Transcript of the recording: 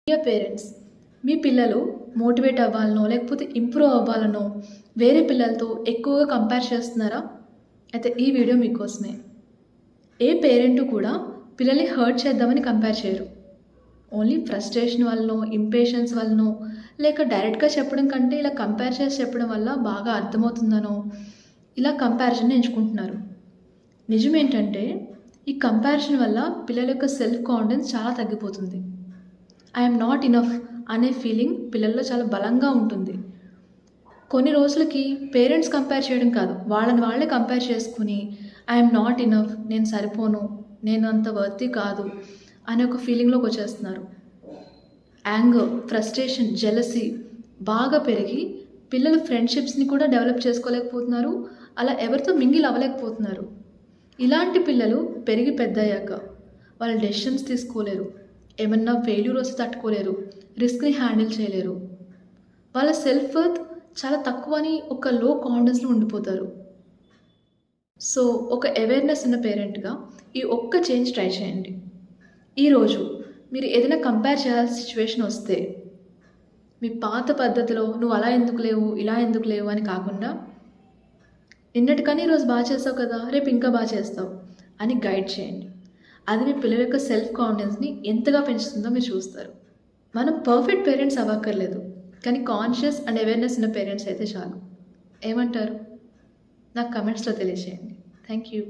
Dear parents, మీ పిల్లలు motivate అవ్వాలనో లేకపోతే improve అవ్వాలనో వేరే పిల్లలతో ఎక్కువగా కంపేర్ చేస్తున్నారా? అయితే ఈ వీడియో మీకోసమే. ఏ పేరెంట్ కూడా పిల్లల్ని హర్ట్ చేద్దామని కంపేర్ చేయరు. ఓన్లీ ఫ్రస్ట్రేషన్ వల్లనో, ఇంపేషెన్స్ వల్లనో, లేక డైరెక్ట్గా చెప్పడం కంటే ఇలా కంపేర్ చేసి చెప్పడం వల్ల బాగా అర్థమవుతుందనో ఇలా కంపారిజన్ ఎంచుకుంటున్నారు. నిజమేంటంటే ఈ కంపారిజన్ వల్ల పిల్లల యొక్క సెల్ఫ్ కాన్ఫిడెన్స్ చాలా తగ్గిపోతుంది. ఐఎమ్ నాట్ ఇనఫ్ అనే ఫీలింగ్ పిల్లల్లో చాలా బలంగా ఉంటుంది. కొన్ని రోజులకి పేరెంట్స్ కంపేర్ చేయడం కాదు, వాళ్ళని వాళ్ళే కంపేర్ చేసుకుని ఐఎమ్ నాట్ ఇనఫ్, నేను సరిపోను, నేను అంత వర్తీ కాదు అనే ఒక ఫీలింగ్లోకి వచ్చేస్తున్నారు. యాంగర్, ఫ్రస్ట్రేషన్, జెలసీ బాగా పెరిగి పిల్లలు ఫ్రెండ్షిప్స్ని కూడా డెవలప్ చేసుకోలేకపోతున్నారు, అలా ఎవరితో మింగిల్ అవ్వలేకపోతున్నారు. ఇలాంటి పిల్లలు పెరిగి పెద్దయ్యాక వాళ్ళ డెసిషన్స్ తీసుకోలేరు, ఏమన్నా ఫెయిల్యూర్ వస్తే తట్టుకోలేరు, రిస్క్ని హ్యాండిల్ చేయలేరు, వాళ్ళ సెల్ఫ్ వర్త్ చాలా తక్కువ అని ఒక లో కాన్ఫిడెన్స్లో ఉండిపోతారు. సో ఒక అవేర్నెస్ ఉన్న పేరెంట్గా ఈ ఒక్క చేంజ్ ట్రై చేయండి. ఈరోజు మీరు ఏదైనా కంపేర్ చేయాల్సిన సిచ్యువేషన్ వస్తే మీ పాత పద్ధతిలో నువ్వు అలా ఎందుకు లేవు, ఇలా ఎందుకు లేవు అని కాకుండా నిన్నటికన్నా ఈరోజు బాగా చేస్తావు కదా, రేపు ఇంకా బాగా చేస్తావు అని గైడ్ చేయండి. అది మీ పిల్లల యొక్క సెల్ఫ్ కాన్ఫిడెన్స్ని ఎంతగా పెంచుతుందో మీరు చూస్తారు. మనం పర్ఫెక్ట్ పేరెంట్స్ అవ్వక్కర్లేదు, కానీ కాన్షియస్ అండ్ అవేర్నెస్ ఉన్న పేరెంట్స్ అయితే చాలు. ఏమంటారు? నాకు కమెంట్స్లో తెలియజేయండి. Thank you.